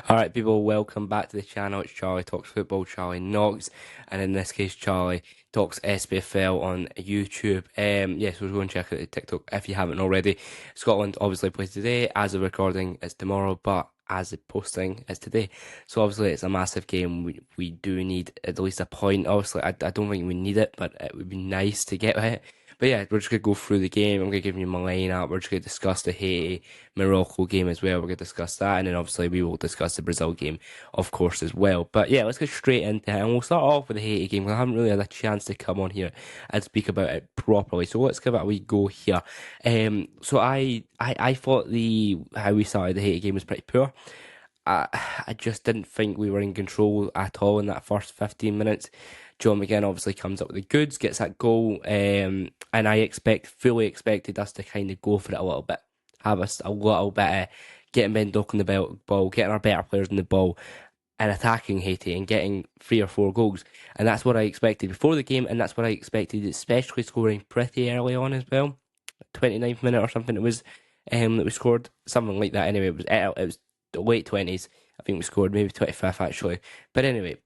Alright, people, welcome back to the channel. It's Charlie Talks Football, Charlie Knox, and in this case, Charlie Talks SPFL on YouTube. Yes, we'll go and check out the TikTok if you haven't already. Scotland obviously plays today. As of recording, it's tomorrow, but as of posting, it's today. So obviously, it's a massive game. We do need at least a point. Obviously, I don't think we need it, but it would be nice to get it. But yeah, we're just going to go through the game. I'm going to give you my lineup. We're just going to discuss the Haiti Morocco game as well. We're going to discuss that. And then obviously we will discuss the Brazil game, of course, as well. But yeah, let's get straight into it. And we'll start off with the Haiti game because I haven't really had a chance to come on here and speak about it properly. So let's give it a wee go here. So I thought how we started the Haiti game was pretty poor. I, I just didn't think we were in control at all in that first 15 minutes. John McGinn obviously comes up with the goods, gets that goal, and fully expected us to kind of go for it a little bit, have us a little bit of getting Mendoc on the ball, getting our better players on the ball, and attacking Haiti and getting 3 or 4 goals. And that's what I expected before the game, and that's what I expected, especially scoring pretty early on as well. 29th minute or something it was that we scored, something like that. Anyway, it was the late 20s. I think we scored maybe 25th actually. But anyway,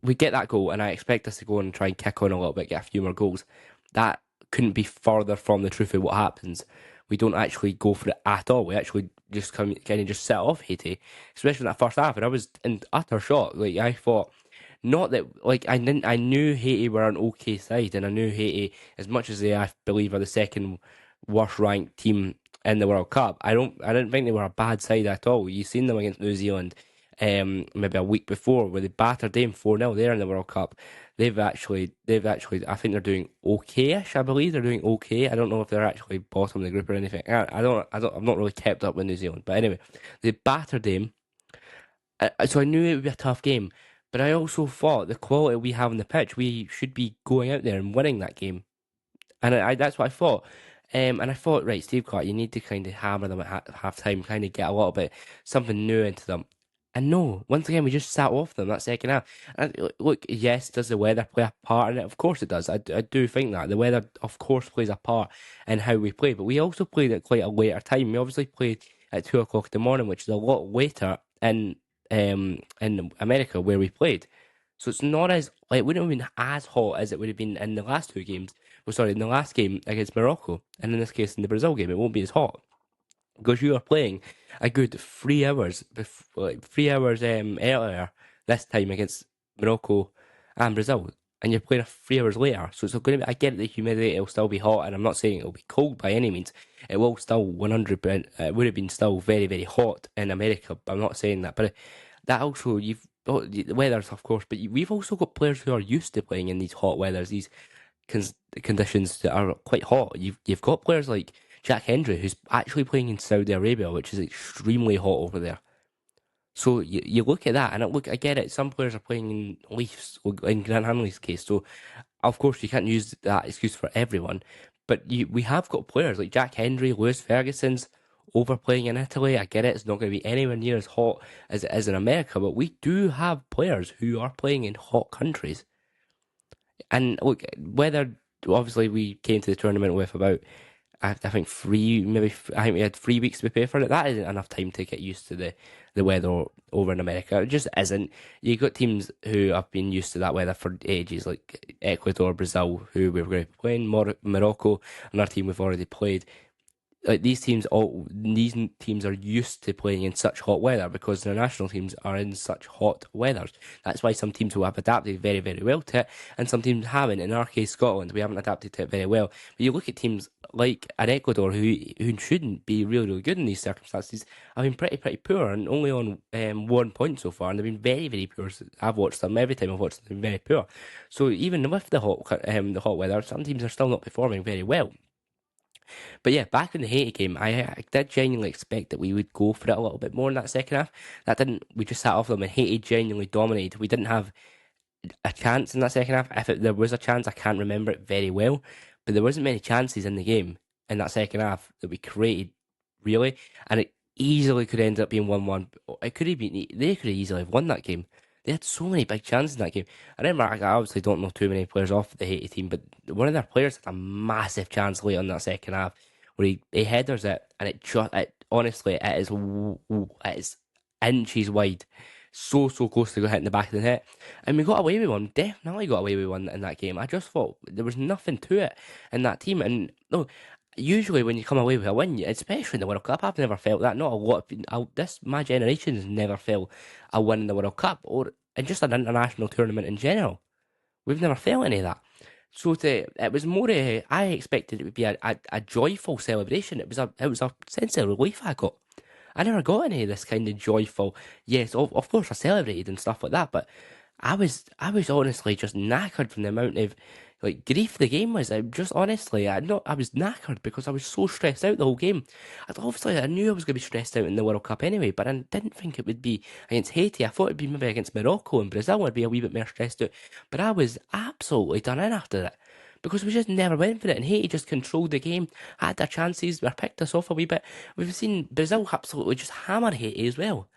we get that goal, and I expect us to go and try and kick on a little bit, get a few more goals. That couldn't be further from the truth of what happens. We don't actually go for it at all. We actually just kind of just set off Haiti, especially in that first half. And I was in utter shock. Like I thought, not that like I knew Haiti were an okay side, and I knew Haiti, as much as they I believe are the second worst ranked team in the World Cup. I didn't think they were a bad side at all. You've seen them against New Zealand maybe a week before where they battered them 4-0 there in the World Cup. I think they're doing okay-ish. I believe they're doing okay. I don't know if they're actually bottom of the group or anything. I've not really kept up with New Zealand, but anyway, they battered them. So I knew it would be a tough game, but I also thought the quality we have on the pitch, we should be going out there and winning that game, and that's what I thought. And I thought, right, Steve Clark, you need to kind of hammer them at half time, kind of get a little bit something new into them. And no, once again, we just sat off them that second half. And look, yes, does the weather play a part in it? Of course it does. I do think that. The weather, of course, plays a part in how we play. But we also played at quite a later time. We obviously played at 2 o'clock in the morning, which is a lot later in America where we played. So it's not as, like, it wouldn't have been as hot as it would have been in the last 2 games. Well, sorry, in the last game against Morocco. And in this case, in the Brazil game, it won't be as hot because you are playing a good 3 hours, like 3 hours earlier this time against Morocco and Brazil, and you're playing 3 hours later. So it's going to be. I get the humidity; it'll still be hot, and I'm not saying it'll be cold by any means. It will still 100%. It would have been still very, very hot in America. But I'm not saying that. But that also the weather's of course, but we've also got players who are used to playing in these hot weathers, these conditions that are quite hot. You've got players like Jack Hendry, who's actually playing in Saudi Arabia, which is extremely hot over there. So you look at that, and I get it. Some players are playing in Leafs, in Grant Hanley's case. So of course you can't use that excuse for everyone. But we have got players like Jack Hendry, Lewis Ferguson's overplaying in Italy. I get it; it's not going to be anywhere near as hot as it is in America. But we do have players who are playing in hot countries. And look, whether obviously we came to the tournament with about I think I think we had 3 weeks to prepare for it. That isn't enough time to get used to the weather over in America. It just isn't. You got teams who have been used to that weather for ages, like Ecuador, Brazil, who we were going to be playing, Morocco, another team we've already played. Like these teams are used to playing in such hot weather because their national teams are in such hot weathers. That's why some teams will have adapted very, very well to it, and some teams haven't. In our case, Scotland, we haven't adapted to it very well. But you look at teams like an Ecuador who shouldn't be really, really good in these circumstances. Have been pretty, pretty poor and only on 1 point so far, and they've been very, very poor. I've watched them every time I've watched them, they've been very poor. So even with the hot weather, some teams are still not performing very well. But yeah, back in the Haiti game, I did genuinely expect that we would go for it a little bit more in that second half. That didn't. We just sat off them, and Haiti genuinely dominated. We didn't have a chance in that second half. There was a chance, I can't remember it very well, but there wasn't many chances in the game in that second half that we created really, and it easily could end up being 1-1. It could have been. They could have easily have won that game. They had so many big chances in that game. I remember, I obviously don't know too many players off the Haiti team, but one of their players had a massive chance late on that second half where he headers it, and it honestly, it is inches wide. So close to hitting the back of the net. And we got away with one, definitely got away with one in that game. I just thought there was nothing to it in that team. And no, usually when you come away with a win, especially in the World Cup, I've never felt that. Not a lot of my generation has never felt a win in the World Cup or in just an international tournament in general. We've never felt any of that. So it was more. I expected it would be a joyful celebration. It was a sense of relief I got. I never got any of this kind of joyful. Yes, of course I celebrated and stuff like that, but I was honestly just knackered from the amount of like grief the game was. I just honestly, I was knackered because I was so stressed out the whole game. Obviously, I knew I was going to be stressed out in the World Cup anyway, but I didn't think it would be against Haiti. I thought it'd be maybe against Morocco and Brazil. I'd be a wee bit more stressed out, but I was absolutely done in after that. Because we just never went for it, and Haiti just controlled the game, had their chances, they picked us off a wee bit. We've seen Brazil absolutely just hammer Haiti as well.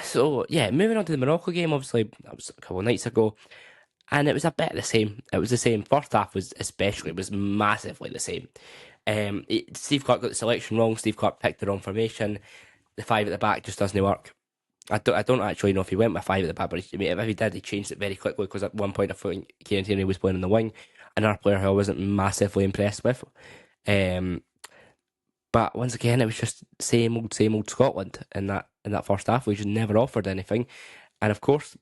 So yeah, moving on to the Morocco game, obviously that was a couple of nights ago, and it was a bit the same. It was the same. First half was massively the same. Steve Clark got the selection wrong. Steve Clark picked the wrong formation. The five at the back just doesn't work. I don't actually know if he went with five at the back, but if he did, he changed it very quickly because at one point I thought Kieran Tierney was playing on the wing, another player who I wasn't massively impressed with. But once again, it was just same old Scotland in that first half. We just never offered anything, and of course,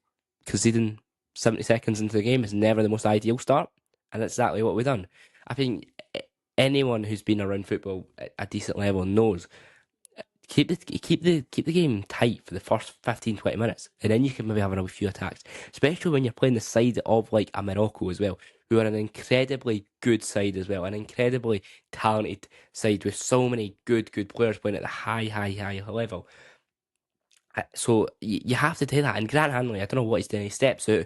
conceding 70 seconds into the game is never the most ideal start, and that's exactly what we've done. I think anyone who's been around football at a decent level knows keep the game tight for the first 15-20 minutes, and then you can maybe have a few attacks, especially when you're playing the side of like a Morocco as well, who are an incredibly good side as well, an incredibly talented side with so many good players playing at the high level. So you have to do that. And Grant Hanley, I don't know what he's doing. He steps out.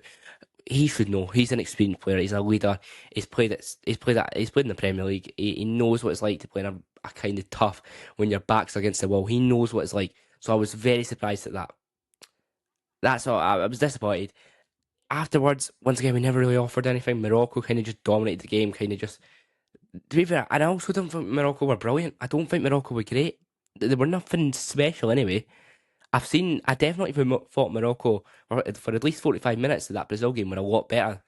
He should know. He's an experienced player. He's a leader. He's played in the Premier League. He knows what it's like to play in a kind of tough when your back's against the wall. He knows what it's like. So I was very surprised at that. That's all. I was disappointed. Afterwards, once again, we never really offered anything. Morocco kind of just dominated the game. Kind of just. To be fair, and I also don't think Morocco were brilliant. I don't think Morocco were great. They were nothing special anyway. I definitely thought Morocco for at least 45 minutes of that Brazil game were a lot better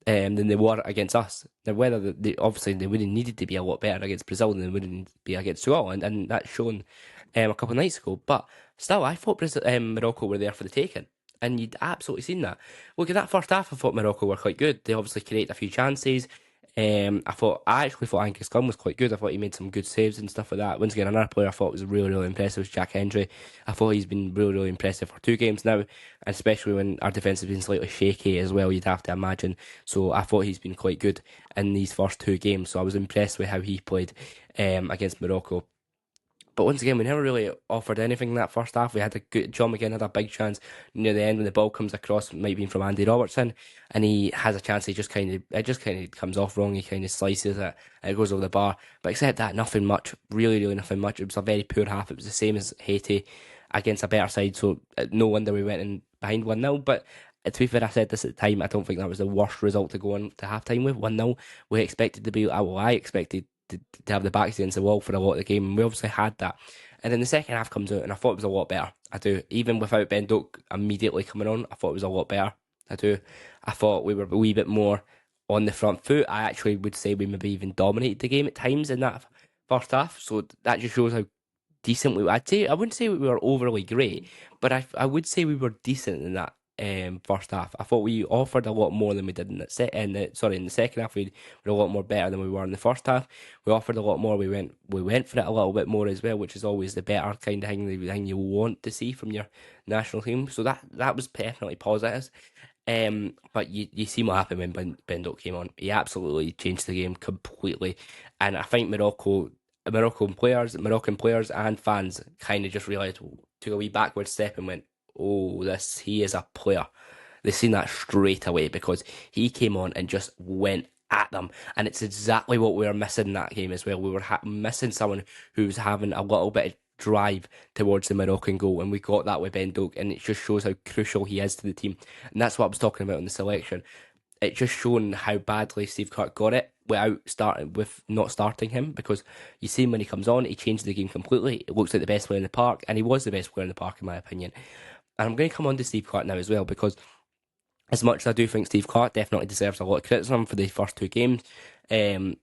than they were against us. Now, whether obviously they would have needed to be a lot better against Brazil than they wouldn't be against Scotland, and that's shown a couple of nights ago. But still, I thought Morocco were there for the taking, and you'd absolutely seen that. Look at that first half. I thought Morocco were quite good. They obviously created a few chances. I actually thought Angus Gunn was quite good. I thought he made some good saves and stuff like that. Once again, another player I thought was really impressive was Jack Hendry. I thought he's been really impressive for 2 games now, especially when our defence has been slightly shaky as well, you'd have to imagine. So I thought he's been quite good in these first 2 games. So I was impressed with how he played against Morocco. But once again, we never really offered anything in that first half. We had John McGinn had a big chance near the end when the ball comes across, might be from Andy Robertson, and he has a chance. It just kind of comes off wrong. He kind of slices it, and it goes over the bar. But except that, nothing much. Really nothing much. It was a very poor half. It was the same as Haiti against a better side. So no wonder we went in behind 1-0. But to be fair, I said this at the time. I don't think that was the worst result to go on to half time with 1-0. We expected to be. Well, I expected to have the backs against the wall for a lot of the game, and we obviously had that. And then the second half comes out, and I thought it was a lot better. I do. Even without Ben Doak immediately coming on, I thought it was a lot better. I do. I thought we were a wee bit more on the front foot. I actually would say we maybe even dominated the game at times in that first half. So that just shows how decent we were. I wouldn't say we were overly great, but I would say we were decent in that first half. I thought we offered a lot more than we did in the second half. We were a lot more better than we were in the first half. We offered a lot more. We went for it a little bit more as well, which is always the better kind of thing, the thing you want to see from your national team. So that was definitely positive. But you see what happened when Ben Doak came on. He absolutely changed the game completely, and I think Moroccan players and fans kind of just realised, took a wee backward step and went, oh, he is a player. They seen that straight away because he came on and just went at them. And it's exactly what we were missing in that game as well. We were missing someone who was having a little bit of drive towards the Moroccan goal, and we got that with Ben Doak, and it just shows how crucial he is to the team. And that's what I was talking about in the selection. It just shown how badly Steve Clark got it. without starting with not starting him, because you see him when he comes on, he changes the game completely. It looks like the best player in the park, and he was the best player in the park in my opinion. And I'm going to come on to Steve Clarke now as well, because as much as I do think Steve Clarke definitely deserves a lot of criticism for the first two games, um,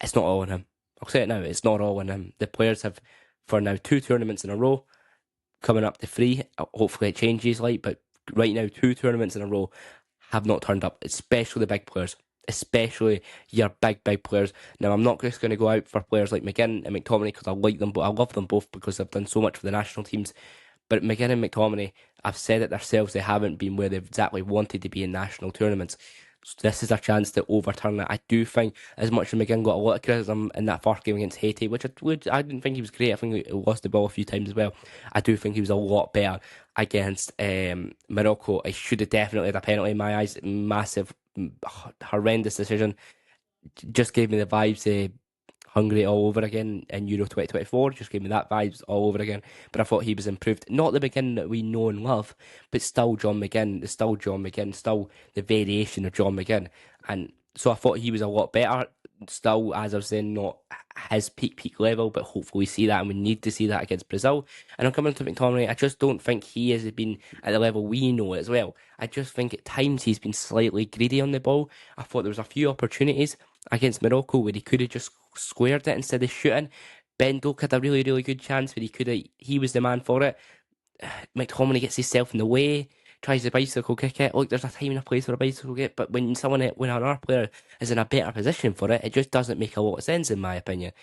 it's not all on him. I'll say it now, it's not all on him. The players have, for now, 2 tournaments in a row, coming up to 3. Hopefully it changes, but right now, 2 tournaments in a row have not turned up, especially the big players. Especially your big players. Now, I'm not just going to go out for players like McGinn and McTominay because I like them, but I love them both because they've done so much for the national teams. But McGinn and McTominay, I've said it themselves, they haven't been where they've exactly wanted to be in national tournaments. So this is a chance to overturn that. I do think, as much as McGinn got a lot of criticism in that first game against Haiti, which I didn't think he was great. I think he lost the ball a few times as well. I do think he was a lot better against Morocco. I should have definitely had a penalty in my eyes. Massive, horrendous decision. Just gave me the vibes Hungary all over again in Euro 2024. Just gave me that vibes all over again. But I thought he was improved. Not the McGinn that we know and love, but still John McGinn. Still John McGinn. Still the variation of John McGinn. And so I thought he was a lot better. Still, as I was saying, not his peak level, but hopefully we see that, and we need to see that against Brazil. And I'm coming to McTominay. I just don't think he has been at the level we know as well. I just think at times he's been slightly greedy on the ball. I thought there was a few opportunities against Morocco where he could have just squared it instead of shooting. Ben Doak had a really good chance where he was the man for it. McTominay gets himself in the way, tries the bicycle kick it. Look, there's a time and a place for a bicycle kick, but when another player is in a better position for it, it just doesn't make a lot of sense in my opinion.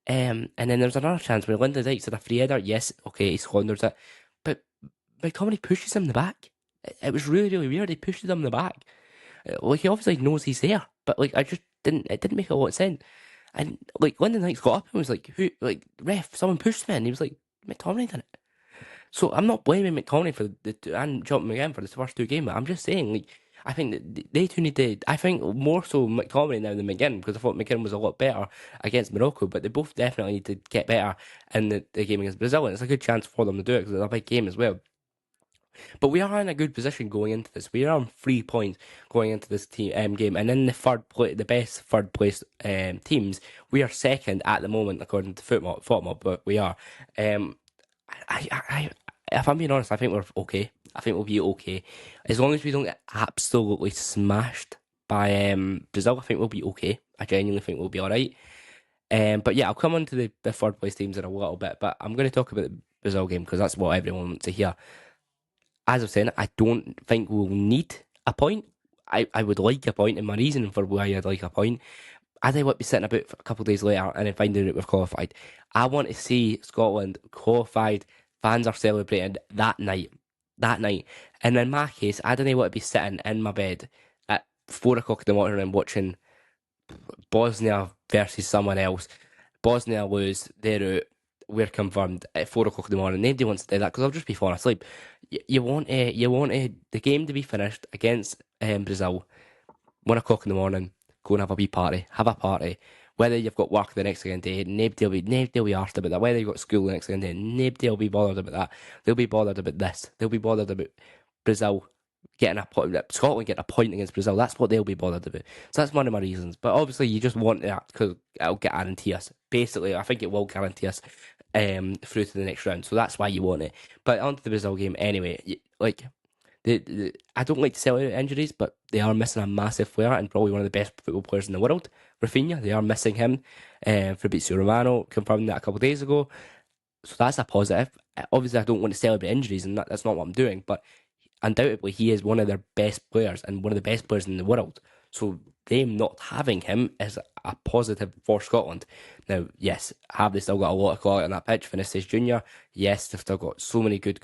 And then there's another chance where Lyndon Dykes had a free header. Yes, okay, he squanders it, but McTominay pushes him in the back. It was really weird. He pushes him in the back. He obviously knows he's there, but it didn't make a lot of sense. And Lyndon Dykes got up and was like, "Who? Ref, someone pushed me." And he was like, "McTominay did it." So I'm not blaming McTominay for and John McGinn for the first two games. But I'm just saying, I think that they two need to. I think more so McTominay now than McGinn, because I thought McGinn was a lot better against Morocco. But they both definitely need to get better in the game against Brazil, and it's a good chance for them to do it because it's a big game as well. But we are in a good position going into this. We are on 3 points going into this team game, and in the best third place teams, we are second at the moment according to football, but we are. If I'm being honest, I think we're okay. I think we'll be okay as long as we don't get absolutely smashed by Brazil. I think we'll be okay. I genuinely think we'll be all right. But yeah, I'll come on to the third place teams in a little bit. But I'm going to talk about the Brazil game because that's what everyone wants to hear. As I was saying, I don't think we'll need a point. I would like a point, and my reason for why I'd like a point, I think what be sitting about for a couple of days later and then finding out we've qualified. I want to see Scotland qualified, fans are celebrating that night. And in my case, I don't want to be sitting in my bed at 4 o'clock in the morning and watching Bosnia versus someone else. Bosnia lose, they're out, we're confirmed at 4 o'clock in the morning. Nobody wants to do that because I'll just be falling asleep. You want the game to be finished against Brazil, 1 o'clock in the morning. Go and have a wee party. Have a party. Whether you've got work the next day, nobody will be arsed about that. Whether you've got school the next day, nobody will be bothered about that. They'll be bothered about this. They'll be bothered about Brazil getting a point, Scotland getting a point against Brazil. That's what they'll be bothered about. So that's one of my reasons. But obviously, you just want that because it'll guarantee us. Basically, I think it will guarantee us through to the next round. So that's why you want it. But onto the Brazil game anyway. I don't like to celebrate injuries, but they are missing a massive player and probably one of the best football players in the world. Rafinha, they are missing him. Fabrizio Romano confirmed that a couple of days ago. So that's a positive. Obviously, I don't want to celebrate injuries, and that's not what I'm doing. But undoubtedly, he is one of their best players and one of the best players in the world. So them not having him is a positive for Scotland. Now, yes, have they still got a lot of quality on that pitch? Vinicius Junior, yes, they've still got so many good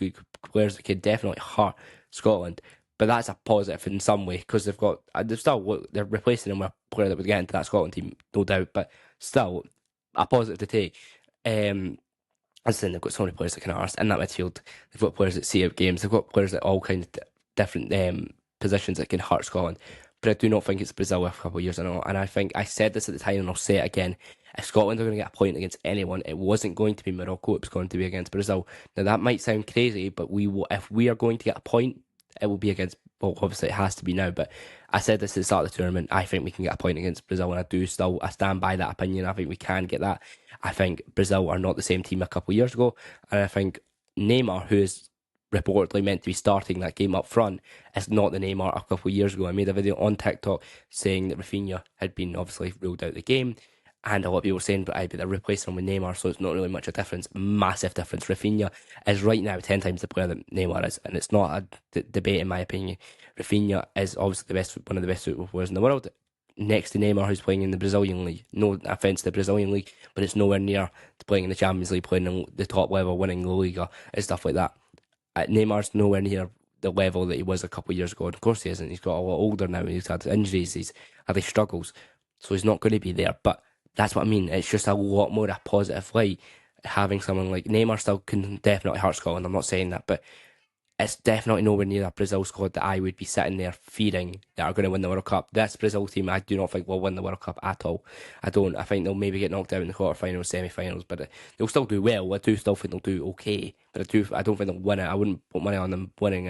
players that could definitely hurt Scotland. But that's a positive in some way because they're replacing him with a player that would get into that Scotland team, no doubt. But still, a positive to take. As I said, they've got so many players that can arse in that midfield. They've got players that see out games. They've got players at all kinds of different positions that can hurt Scotland. But I do not think it's Brazil a couple of years in a row. And I think I said this at the time and I'll say it again. If Scotland are going to get a point against anyone, it wasn't going to be Morocco. It was going to be against Brazil. Now that might sound crazy, but if we are going to get a point, it will be against. Well, obviously it has to be now. But I said this at the start of the tournament. I think we can get a point against Brazil, and I stand by that opinion. I think we can get that. I think Brazil are not the same team a couple of years ago, and I think Neymar, who is reportedly meant to be starting that game up front, is not the Neymar a couple of years ago. I made a video on TikTok saying that Rafinha had been obviously ruled out of the game. And a lot of people were saying, but they're replacing him with Neymar, so it's not really much a difference. Massive difference. Rafinha is right now 10 times the player that Neymar is, and it's not a debate in my opinion. Rafinha is obviously one of the best football players in the world, next to Neymar, who's playing in the Brazilian league. No offense to the Brazilian league, but it's nowhere near to playing in the Champions League, playing in the top level, winning the Liga and stuff like that. Neymar's nowhere near the level that he was a couple of years ago. And of course he isn't. He's got a lot older now. He's had injuries. He's had his struggles, so he's not going to be there. But that's what I mean. It's just a lot more a positive light having someone like Neymar. Still can definitely hurt Scotland. I'm not saying that, but it's definitely nowhere near that Brazil squad that I would be sitting there feeding that are going to win the World Cup. This Brazil team, I do not think will win the World Cup at all. I don't. I think they'll maybe get knocked out in the quarterfinals, semi-finals, but they'll still do well. I do still think they'll do okay, but I don't think they'll win it. I wouldn't put money on them winning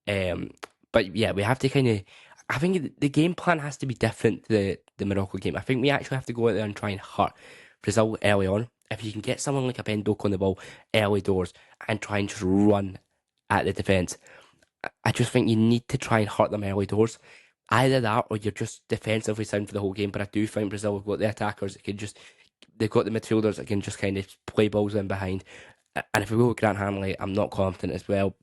it. But yeah, we have to kind of. I think the game plan has to be different to the Morocco game. I think we actually have to go out there and try and hurt Brazil early on. If you can get someone like a Ben Doak on the ball early doors and try and just run at the defence, I just think you need to try and hurt them early doors. Either that or you're just defensively sound for the whole game. But I do think Brazil have got the attackers that can just, they've got the midfielders that can just kind of play balls in behind. And if we go with Grant Hanley, I'm not confident as well.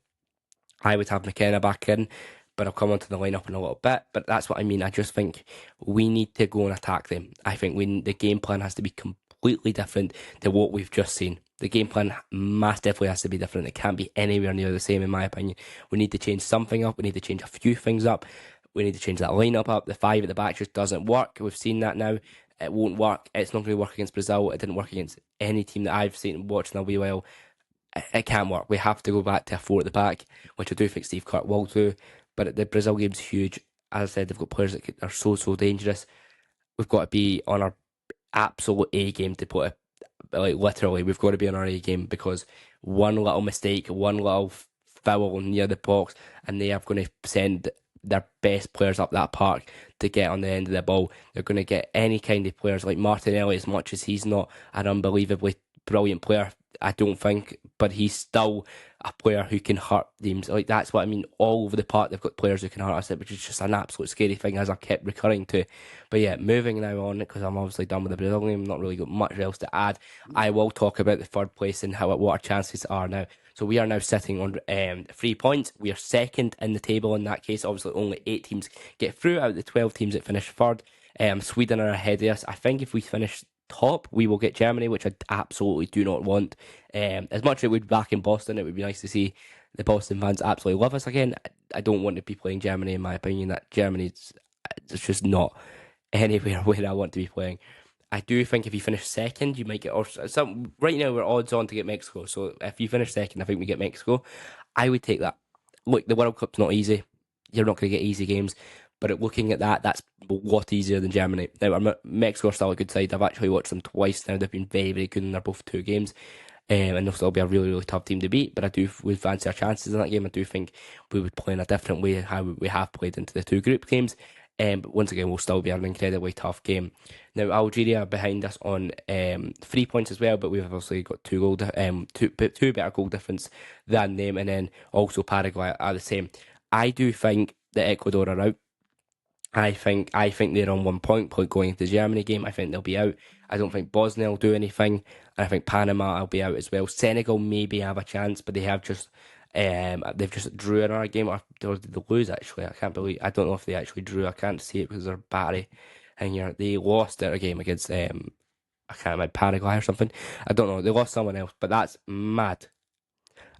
I would have McKenna back in, but I'll come onto the lineup in a little bit. But that's what I mean. I just think we need to go and attack them. I think the game plan has to be completely different to what we've just seen. The game plan definitely has to be different. It can't be anywhere near the same, in my opinion. We need to change something up. We need to change a few things up. We need to change that lineup up. The five at the back just doesn't work. We've seen that now. It won't work. It's not going to work against Brazil. It didn't work against any team that I've seen watching a wee while. It can't work. We have to go back to a four at the back, which I do think Steve Clarke will do. But the Brazil game's huge. As I said, they've got players that are so dangerous. We've got to be on our absolute A game to put it. Like literally, we've got to be on our A game, because one little mistake, one little foul near the box, and they are going to send their best players up that park to get on the end of the ball. They're going to get any kind of players like Martinelli, as much as he's not an unbelievably brilliant player, I don't think, but he's still a player who can hurt teams. Like, that's what I mean. All over the park, they've got players who can hurt us, which is just an absolute scary thing, as I kept recurring to. But yeah, moving now on, because I'm obviously done with the Brazil game, not really got much else to add. I will talk about the third place and what our chances are now. So we are now sitting on 3 points. We are second in the table in that case. Obviously, only 8 teams get through out of the 12 teams that finish third. Sweden are ahead of us. I think if we finish top, we will get Germany, which I absolutely do not want. As much as it would be back in Boston, it would be nice to see the Boston fans absolutely love us again. I don't want to be playing Germany, in my opinion. That Germany's it's just not anywhere where I want to be playing. I do think if you finish second, you might get, or some. Right now we're odds on to get Mexico. So if you finish second, I think we get Mexico. I would take that. Look, the World Cup's not easy. You're not going to get easy games. But looking at that, that's a lot easier than Germany. Now, Mexico are still a good side. I've actually watched them twice now. They've been very, very good in their both 2 games. And they'll still be a really, really tough team to beat. But would fancy our chances in that game. I do think we would play in a different way how we have played into the 2 group games. But once again, we'll still be an incredibly tough game. Now, Algeria are behind us on 3 points as well, but we've obviously got two better goal difference than them. And then also Paraguay are the same. I do think that Ecuador are out. I think they're on 1 point going into the Germany game. I think they'll be out. I don't think Bosnia will do anything. And I think Panama will be out as well. Senegal maybe have a chance, but they have just they've just drew in our game, or did they lose actually? I don't know if they actually drew. I can't see it because they're battery in here. They lost their game against I can't remember, Paraguay or something. I don't know. They lost someone else, but that's mad.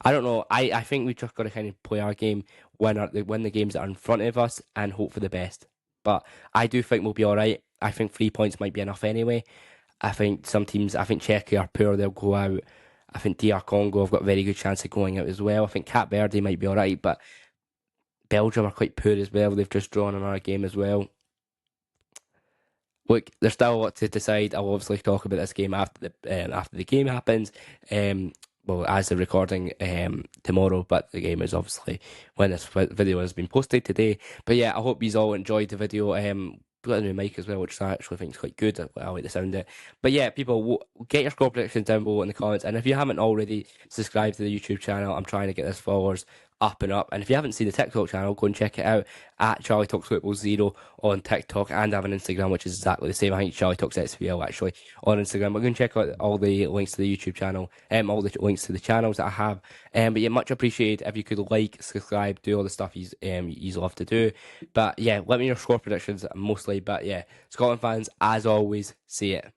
I don't know. I think we've just got to kind of play our game, win the games that are in front of us, and hope for the best. But I do think we'll be all right. I think 3 points might be enough anyway. I think some teams, I think Czechia are poor, they'll go out. I think DR Congo have got a very good chance of going out as well. I think Cape Verde might be all right, but Belgium are quite poor as well. They've just drawn another game as well. Look, there's still a lot to decide. I'll obviously talk about this game after the game happens. well, as the recording tomorrow, but the game is obviously when this video has been posted today. But yeah, I hope you all enjoyed the video. Got a new mic as well, which I actually think is quite good. I like the sound of it. But yeah, people, get your score predictions down below in the comments. And if you haven't already subscribed to the YouTube channel, I'm trying to get this followers up and up. And if you haven't seen the TikTok channel, go and check it out at Charlie Talks Football Zero on TikTok, and I have an Instagram which is exactly the same. I think Charlie Talks SVL actually on Instagram. But go and check out all the links to the YouTube channel, all the links to the channels that I have. But yeah, much appreciated if you could like, subscribe, do all the stuff you love to do. But yeah, let me know your score predictions mostly. But yeah, Scotland fans, as always, see it.